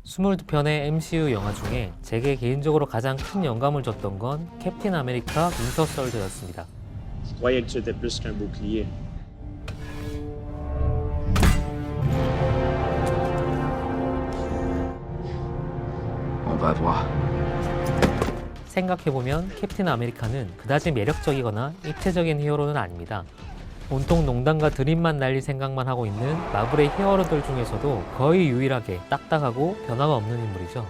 22편의 MCU 영화 중에 제게 개인적으로 가장 큰 영감을 줬던 건 캡틴 아메리카 윈터 솔저였습니다. Croyais que tu étais plus qu'un bouclier. On va voir. 생각해보면 캡틴 아메리카는 그다지 매력적이거나 입체적인 히어로는 아닙니다. 온통 농담과 드림만 날릴 생각만 하고 있는 마블의 히어로들 중에서도 거의 유일하게 딱딱하고 변화가 없는 인물이죠.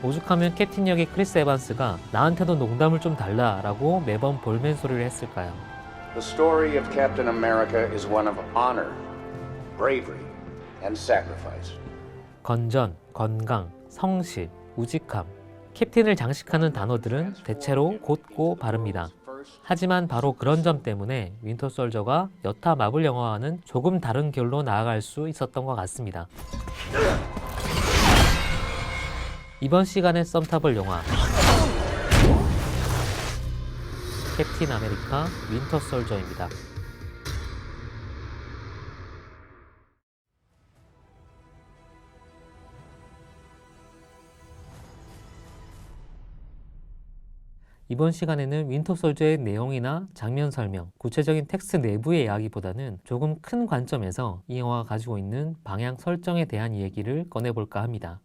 오죽하면 캡틴 역의 크리스 에반스가 나한테도 농담을 좀 달라라고 매번 볼멘 소리를 했을까요? The story of Captain America is one of honor, bravery, and sacrifice. 건전, 건강, 성실, 우직함. 캡틴을 장식하는 단어들은 대체로 곧고 바릅니다. 하지만 바로 그런 점 때문에 윈터 솔저가 여타 마블 영화와는 조금 다른 결로 나아갈 수 있었던 것 같습니다. 이번 시간에 썸타볼 영화 캡틴 아메리카 윈터 솔저입니다. 이번 시간에는 윈터 솔저의 내용이나 장면 설명, 구체적인 텍스트 내부의 이야기보다는 조금 큰 관점에서 이 영화가 가지고 있는 방향 설정에 대한 얘기를 꺼내볼까 합니다.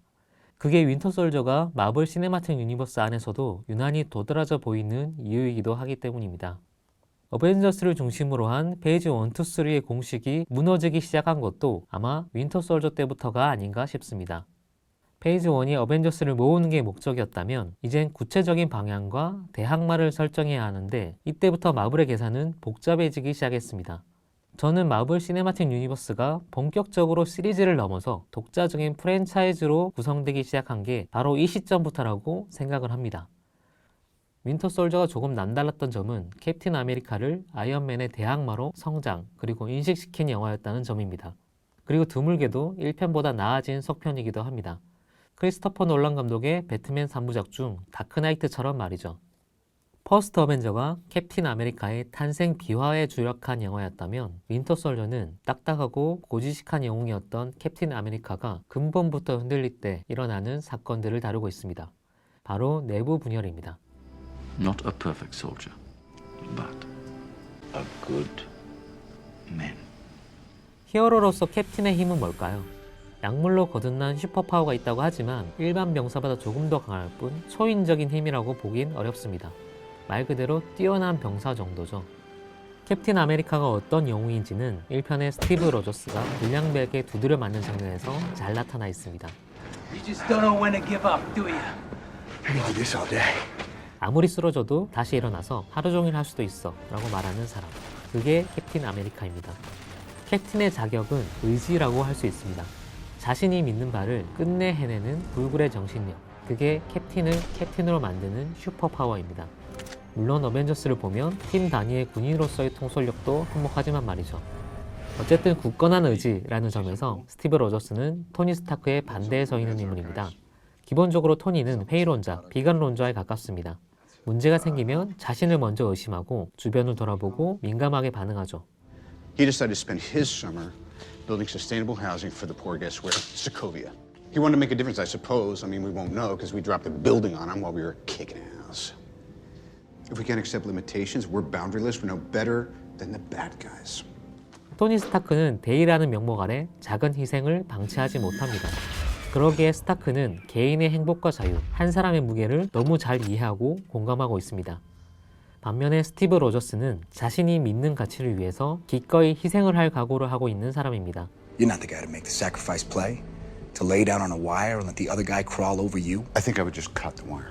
그게 윈터 솔저가 마블 시네마틱 유니버스 안에서도 유난히 도드라져 보이는 이유이기도 하기 때문입니다. 어벤져스를 중심으로 한 페이지 1, 2, 3의 공식이 무너지기 시작한 것도 아마 윈터 솔저 때부터가 아닌가 싶습니다. 페이지 1이 어벤져스를 모으는 게 목적이었다면 이젠 구체적인 방향과 대항마를 설정해야 하는데 이때부터 마블의 계산은 복잡해지기 시작했습니다. 저는 마블 시네마틱 유니버스가 본격적으로 시리즈를 넘어서 독자적인 프랜차이즈로 구성되기 시작한 게 바로 이 시점부터라고 생각을 합니다. 윈터 솔저가 조금 남달랐던 점은 캡틴 아메리카를 아이언맨의 대항마로 성장 그리고 인식시킨 영화였다는 점입니다. 그리고 드물게도 1편보다 나아진 속편이기도 합니다. 크리스토퍼 놀란 감독의 배트맨 3부작 중 다크나이트처럼 말이죠. 퍼스트 어벤져가 캡틴 아메리카의 탄생 비화에 주력한 영화였다면 윈터 솔저는 딱딱하고 고지식한 영웅이었던 캡틴 아메리카가 근본부터 흔들릴 때 일어나는 사건들을 다루고 있습니다. 바로 내부 분열입니다. Not a perfect soldier, but a good man. 히어로로서 캡틴의 힘은 뭘까요? 약물로 거듭난 슈퍼파워가 있다고 하지만 일반 병사보다 조금 더 강할 뿐 초인적인 힘이라고 보긴 어렵습니다. 말 그대로 뛰어난 병사 정도죠. 캡틴 아메리카가 어떤 영웅인지는 1편의 스티브 로저스가 불량배에게 두드려 맞는 장면에서 잘 나타나 있습니다. You just don't know when to give up, do you? I can do this all day. 아무리 쓰러져도 다시 일어나서 하루 종일 할 수도 있어 라고 말하는 사람. 그게 캡틴 아메리카입니다. 캡틴의 자격은 의지라고 할 수 있습니다. 자신이 믿는 바를 끝내 해내는 불굴의 정신력. 그게 캡틴을 캡틴으로 만드는 슈퍼파워입니다. 물론 어벤져스를 보면 팀 단위의 군인으로서의 통솔력도 한몫하지만 말이죠. 어쨌든 굳건한 의지라는 점에서 스티브 로저스는 토니 스타크의 반대에 서 있는 인물입니다. 기본적으로 토니는 회의론자, 비관론자에 가깝습니다. 문제가 생기면 자신을 먼저 의심하고 주변을 돌아보고 민감하게 반응하죠. He decided to spend his summer building sustainable housing for the poor, guess where? Sokovia. He wanted to make a difference, I suppose. I mean, we won't know because we dropped a building on him while we were kicking ass. If we can't accept limitations, we're boundaryless, we're no better than the bad guys. 토니 스타크는 대의라는 명목 아래 작은 희생을 방치하지 못합니다. 그러기에 스타크는 개인의 행복과 자유, 한 사람의 무게를 너무 잘 이해하고 공감하고 있습니다. 반면에 스티브 로저스는 자신이 믿는 가치를 위해서 기꺼이 희생을 할 각오를 하고 있는 사람입니다. You're not the guy to make the sacrifice play, to lay down on a wire and let the other guy crawl over you. I think I would just cut the wire.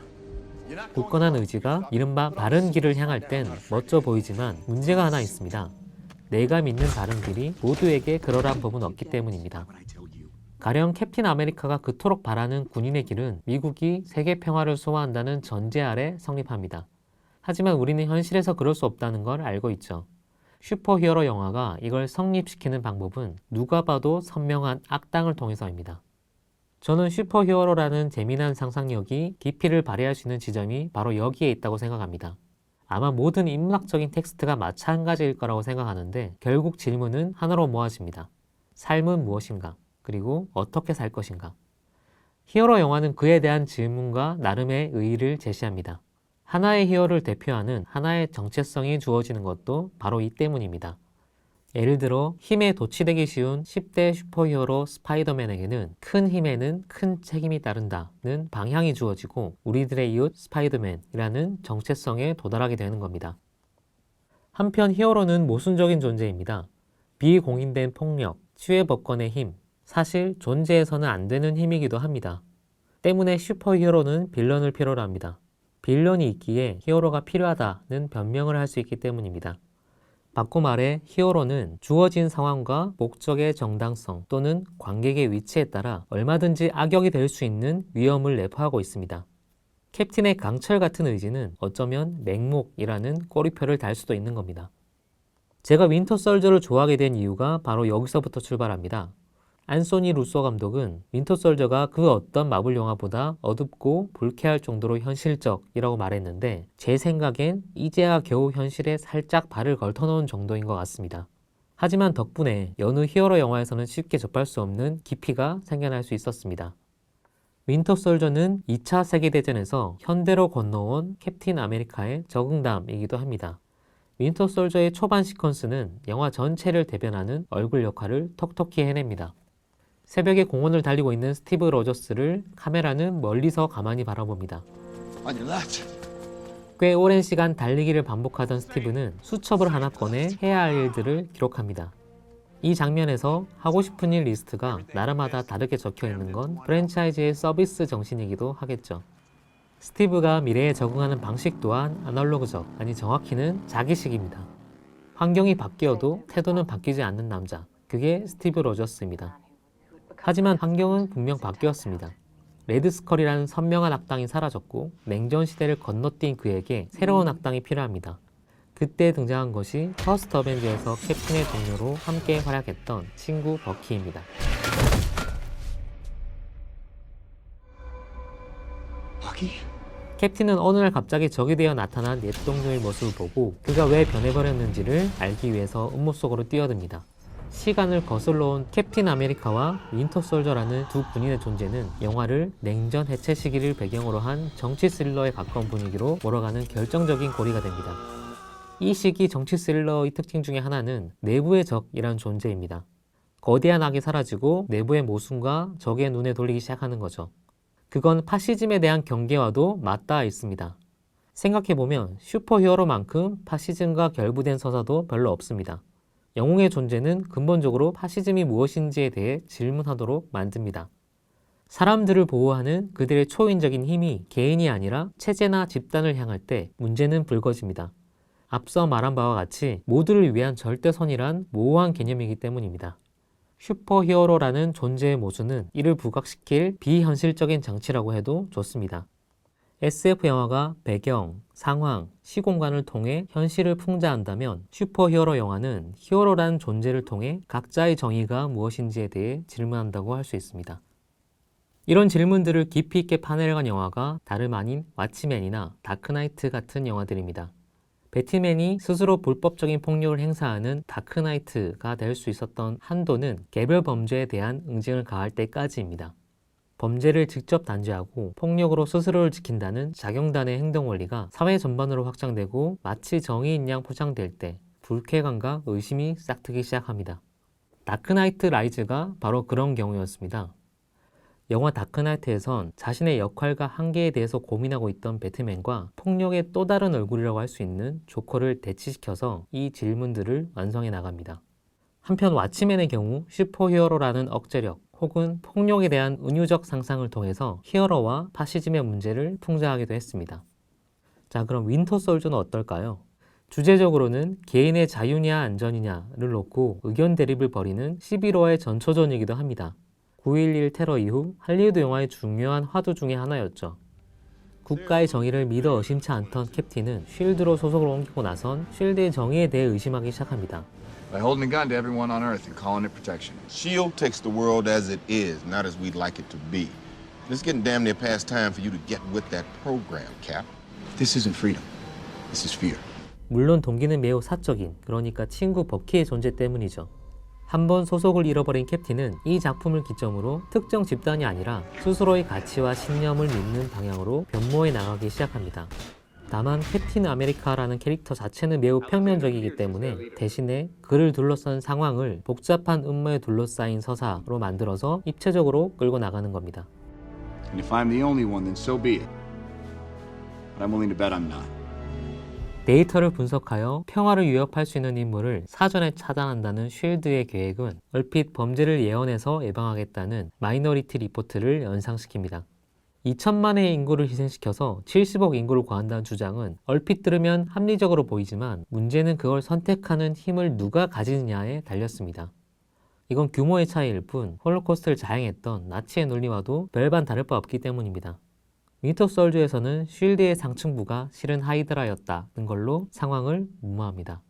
굳건한 의지가 이른바 바른 길을 향할 땐 멋져 보이지만 문제가 하나 있습니다. 내가 믿는 바른 길이 모두에게 그러란 법은 없기 때문입니다. 가령 캡틴 아메리카가 그토록 바라는 군인의 길은 미국이 세계 평화를 소화한다는 전제 아래 성립합니다. 하지만 우리는 현실에서 그럴 수 없다는 걸 알고 있죠. 슈퍼히어로 영화가 이걸 성립시키는 방법은 누가 봐도 선명한 악당을 통해서입니다. 저는 슈퍼히어로라는 재미난 상상력이 깊이를 발휘할 수 있는 지점이 바로 여기에 있다고 생각합니다. 아마 모든 인문학적인 텍스트가 마찬가지일 거라고 생각하는데 결국 질문은 하나로 모아집니다. 삶은 무엇인가? 그리고 어떻게 살 것인가? 히어로 영화는 그에 대한 질문과 나름의 의의를 제시합니다. 하나의 히어로를 대표하는 하나의 정체성이 주어지는 것도 바로 이 때문입니다. 예를 들어 힘에 도취되기 쉬운 10대 슈퍼히어로 스파이더맨에게는 큰 힘에는 큰 책임이 따른다는 방향이 주어지고 우리들의 이웃 스파이더맨이라는 정체성에 도달하게 되는 겁니다. 한편 히어로는 모순적인 존재입니다. 비공인된 폭력, 치외 법권의 힘, 사실 존재해서는 안 되는 힘이기도 합니다. 때문에 슈퍼히어로는 빌런을 필요로 합니다. 빌런이 있기에 히어로가 필요하다는 변명을 할 수 있기 때문입니다. 바꿔 말해 히어로는 주어진 상황과 목적의 정당성 또는 관객의 위치에 따라 얼마든지 악역이 될 수 있는 위험을 내포하고 있습니다. 캡틴의 강철 같은 의지는 어쩌면 맹목이라는 꼬리표를 달 수도 있는 겁니다. 제가 윈터 솔저를 좋아하게 된 이유가 바로 여기서부터 출발합니다. 안소니 루소 감독은 윈터 솔저가 그 어떤 마블 영화보다 어둡고 불쾌할 정도로 현실적이라고 말했는데 제 생각엔 이제야 겨우 현실에 살짝 발을 걸터놓은 정도인 것 같습니다. 하지만 덕분에 여느 히어로 영화에서는 쉽게 접할 수 없는 깊이가 생겨날 수 있었습니다. 윈터 솔저는 2차 세계대전에서 현대로 건너온 캡틴 아메리카의 적응담이기도 합니다. 윈터 솔저의 초반 시퀀스는 영화 전체를 대변하는 얼굴 역할을 톡톡히 해냅니다. 새벽에 공원을 달리고 있는 스티브 로저스를 카메라는 멀리서 가만히 바라봅니다. 꽤 오랜 시간 달리기를 반복하던 스티브는 수첩을 하나 꺼내 해야 할 일들을 기록합니다. 이 장면에서 하고 싶은 일 리스트가 나라마다 다르게 적혀 있는 건 프랜차이즈의 서비스 정신이기도 하겠죠. 스티브가 미래에 적응하는 방식 또한 아날로그적, 아니 정확히는 자기식입니다. 환경이 바뀌어도 태도는 바뀌지 않는 남자, 그게 스티브 로저스입니다. 하지만 환경은 분명 바뀌었습니다. 레드스컬이라는 선명한 악당이 사라졌고 냉전 시대를 건너뛴 그에게 새로운 악당이 필요합니다. 그때 등장한 것이 퍼스트 어벤져에서 캡틴의 동료로 함께 활약했던 친구 버키입니다. 캡틴은 어느 날 갑자기 적이 되어 나타난 옛 동료의 모습을 보고 그가 왜 변해버렸는지를 알기 위해서 음모 속으로 뛰어듭니다. 시간을 거슬러 온 캡틴 아메리카와 윈터 솔저라는 두 군인의 존재는 영화를 냉전 해체 시기를 배경으로 한 정치 스릴러에 가까운 분위기로 몰아가는 결정적인 고리가 됩니다. 이 시기 정치 스릴러의 특징 중에 하나는 내부의 적이란 존재입니다. 거대한 악이 사라지고 내부의 모순과 적의 눈에 돌리기 시작하는 거죠. 그건 파시즘에 대한 경계와도 맞닿아 있습니다. 생각해보면 슈퍼히어로만큼 파시즘과 결부된 서사도 별로 없습니다. 영웅의 존재는 근본적으로 파시즘이 무엇인지에 대해 질문하도록 만듭니다. 사람들을 보호하는 그들의 초인적인 힘이 개인이 아니라 체제나 집단을 향할 때 문제는 불거집니다. 앞서 말한 바와 같이 모두를 위한 절대선이란 모호한 개념이기 때문입니다. 슈퍼히어로라는 존재의 모순은 이를 부각시킬 비현실적인 장치라고 해도 좋습니다. SF 영화가 배경, 상황, 시공간을 통해 현실을 풍자한다면 슈퍼히어로 영화는 히어로라는 존재를 통해 각자의 정의가 무엇인지에 대해 질문한다고 할 수 있습니다. 이런 질문들을 깊이 있게 파내려간 영화가 다름 아닌 왓치맨이나 다크나이트 같은 영화들입니다. 배트맨이 스스로 불법적인 폭력을 행사하는 다크나이트가 될 수 있었던 한도는 개별 범죄에 대한 응징을 가할 때까지입니다. 범죄를 직접 단죄하고 폭력으로 스스로를 지킨다는 자경단의 행동 원리가 사회 전반으로 확장되고 마치 정의인 양 포장될 때 불쾌감과 의심이 싹트기 시작합니다. 다크나이트 라이즈가 바로 그런 경우였습니다. 영화 다크나이트에선 자신의 역할과 한계에 대해서 고민하고 있던 배트맨과 폭력의 또 다른 얼굴이라고 할 수 있는 조커를 대치시켜서 이 질문들을 완성해 나갑니다. 한편 왓치맨의 경우 슈퍼히어로라는 억제력 혹은 폭력에 대한 은유적 상상을 통해서 히어로와 파시즘의 문제를 풍자하기도 했습니다. 자, 그럼 윈터 솔저는 어떨까요? 주제적으로는 개인의 자유냐 안전이냐를 놓고 의견 대립을 벌이는 11호의 전초전이기도 합니다. 9.11 테러 이후 할리우드 영화의 중요한 화두 중에 하나였죠. 국가의 정의를 믿어 의심치 않던 캡틴은 쉴드로 소속을 옮기고 나선 쉴드의 정의에 대해 의심하기 시작합니다. By holding a gun to everyone on Earth and calling it protection. S.H.I.E.L.D. takes the world as it is, not as we'd like it to be. It's getting damn near past time for you to get with that program, Cap. This isn't freedom. This is fear. 물론 동기는 매우 사적인, 그러니까 친구 버키의 존재 때문이죠. 한번 소속을 잃어버린 캡틴은 이 작품을 기점으로 특정 집단이 아니라 스스로의 가치와 신념을 믿는 방향으로 변모해 나가기 시작합니다. 다만 캡틴 아메리카라는 캐릭터 자체는 매우 평면적이기 때문에 대신에 그를 둘러싼 상황을 복잡한 음모에 둘러싸인 서사로 만들어서 입체적으로 끌고 나가는 겁니다. And if I'm the only one, then so be it. But I'm willing to bet I'm not. 데이터를 분석하여 평화를 위협할 수 있는 인물을 사전에 차단한다는 쉴드의 계획은 얼핏 범죄를 예언해서 예방하겠다는 마이너리티 리포트를 연상시킵니다. 2천만의 인구를 희생시켜서 70억 인구를 구한다는 주장은 얼핏 들으면 합리적으로 보이지만 문제는 그걸 선택하는 힘을 누가 가지느냐에 달렸습니다. 이건 규모의 차이일 뿐 홀로코스트를 자행했던 나치의 논리와도 별반 다를 바 없기 때문입니다. 윈터 솔저에서는 쉴드의 상층부가 실은 하이드라였다는 걸로 상황을 무마합니다.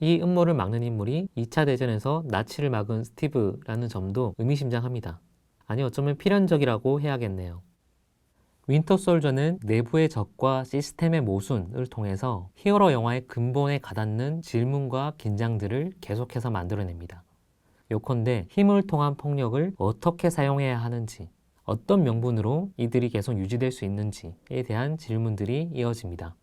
이 음모를 막는 인물이 2차 대전에서 나치를 막은 스티브라는 점도 의미심장합니다. 아니 어쩌면 필연적이라고 해야겠네요. 윈터 솔저는 내부의 적과 시스템의 모순을 통해서 히어로 영화의 근본에 가닿는 질문과 긴장들을 계속해서 만들어냅니다. 요컨대 힘을 통한 폭력을 어떻게 사용해야 하는지, 어떤 명분으로 이들이 계속 유지될 수 있는지에 대한 질문들이 이어집니다.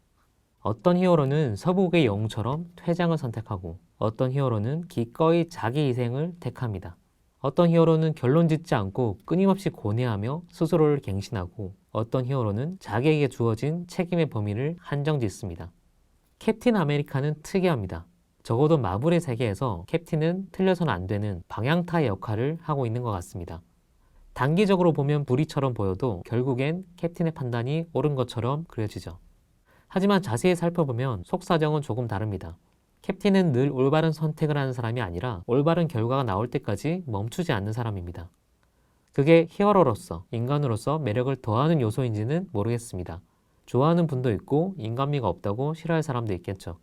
어떤 히어로는 서부의 영웅처럼 퇴장을 선택하고 어떤 히어로는 기꺼이 자기 희생을 택합니다. 어떤 히어로는 결론 짓지 않고 끊임없이 고뇌하며 스스로를 갱신하고 어떤 히어로는 자기에게 주어진 책임의 범위를 한정짓습니다. 캡틴 아메리카는 특이합니다. 적어도 마블의 세계에서 캡틴은 틀려서는 안 되는 방향타의 역할을 하고 있는 것 같습니다. 단기적으로 보면 불의처럼 보여도 결국엔 캡틴의 판단이 옳은 것처럼 그려지죠. 하지만 자세히 살펴보면 속사정은 조금 다릅니다. 캡틴은 늘 올바른 선택을 하는 사람이 아니라 올바른 결과가 나올 때까지 멈추지 않는 사람입니다. 그게 히어로로서, 인간으로서 매력을 더하는 요소인지는 모르겠습니다. 좋아하는 분도 있고 인간미가 없다고 싫어할 사람도 있겠죠.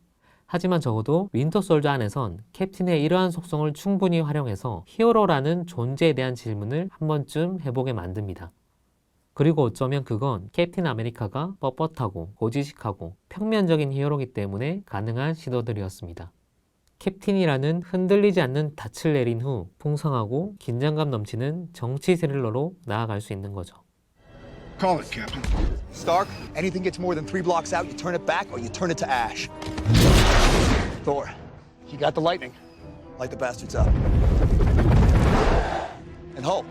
하지만 적어도 윈터 솔저 안에선 캡틴의 이러한 속성을 충분히 활용해서 히어로라는 존재에 대한 질문을 한 번쯤 해보게 만듭니다. 그리고 어쩌면 그건 캡틴 아메리카가 뻣뻣하고 고지식하고 평면적인 히어로이기 때문에 가능한 시도들이었습니다. 캡틴이라는 흔들리지 않는 닻을 내린 후 풍성하고 긴장감 넘치는 정치 스릴러로 나아갈 수 있는 거죠. Call it, Captain. Stark, anything gets more than 3 blocks out, you turn it back or you turn it to ash. Thor, you got the lightning. Light the bastards up. And Hulk.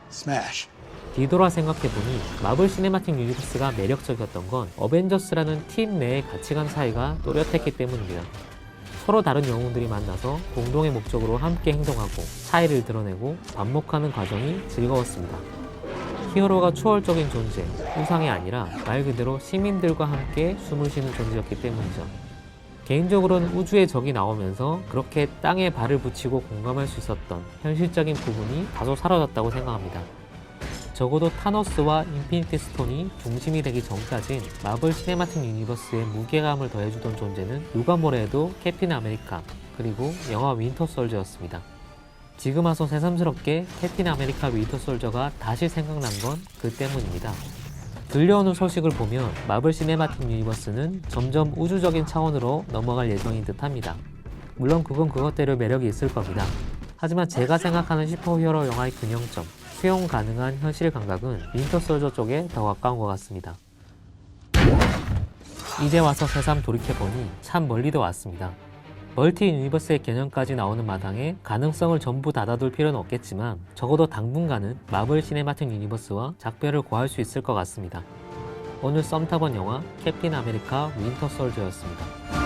Smash. 뒤돌아 생각해보니 마블 시네마틱 유니버스가 매력적이었던 건 어벤져스라는 팀 내의 가치관 사이가 또렷했기 때문입니다. 서로 다른 영웅들이 만나서 공동의 목적으로 함께 행동하고 차이를 드러내고 반목하는 과정이 즐거웠습니다. 히어로가 초월적인 존재, 우상이 아니라 말 그대로 시민들과 함께 숨을 쉬는 존재였기 때문이죠. 개인적으로는 우주의 적이 나오면서 그렇게 땅에 발을 붙이고 공감할 수 있었던 현실적인 부분이 다소 사라졌다고 생각합니다. 적어도 타노스와 인피니티 스톤이 중심이 되기 전까진 마블 시네마틱 유니버스의 무게감을 더해주던 존재는 누가 뭐래도 캡틴 아메리카 그리고 영화 윈터 솔저였습니다. 지금 와서 새삼스럽게 캡틴 아메리카 윈터 솔저가 다시 생각난 건 그 때문입니다. 들려오는 소식을 보면 마블 시네마틱 유니버스는 점점 우주적인 차원으로 넘어갈 예정인 듯 합니다. 물론 그건 그것대로 매력이 있을 겁니다. 하지만 제가 생각하는 슈퍼히어로 영화의 균형점, 수용 가능한 현실 감각은 윈터 솔저 쪽에 더 가까운 것 같습니다. 이제 와서 새삼 돌이켜보니 참 멀리도 왔습니다. 멀티 유니버스의 개념까지 나오는 마당에 가능성을 전부 닫아둘 필요는 없겠지만 적어도 당분간은 마블 시네마틱 유니버스와 작별을 고할 수 있을 것 같습니다. 오늘 썸 타본 영화 캡틴 아메리카 윈터 솔저였습니다.